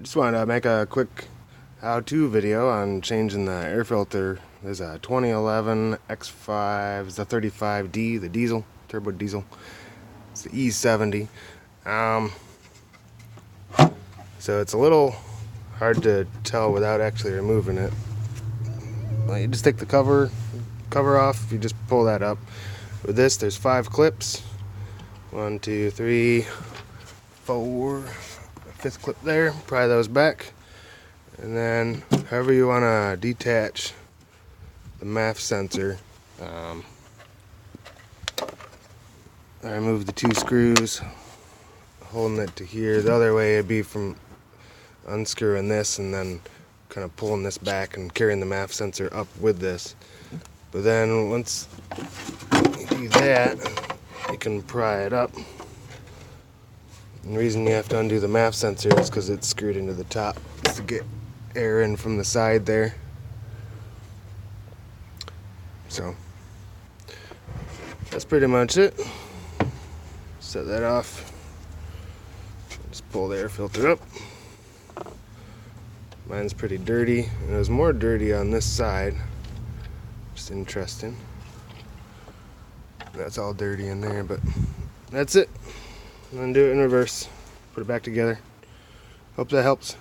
Just wanted to make a quick how-to video on changing the air filter. There's a 2011 X5, it's a 35D, the diesel, turbo diesel. It's the E70. So it's a little hard to tell without actually removing it. Well, you just take the cover off, you just pull that up. With this, there's 5 clips. 1, 2, 3, 4. 5th clip there, pry those back, and then however you want to detach the MAF sensor, I remove the 2 screws holding it to here. The other way would be from unscrewing this and then kind of pulling this back and carrying the MAF sensor up with this. But then once you do that, you can pry it up. And the reason you have to undo the MAF sensor is because it's screwed into the top. It's to get air in from the side there. So that's pretty much it. Set that off. Just pull the air filter up. Mine's pretty dirty, and it was more dirty on this side. Just interesting. That's all dirty in there, but that's it. I'm gonna do it in reverse. Put it back together. Hope that helps.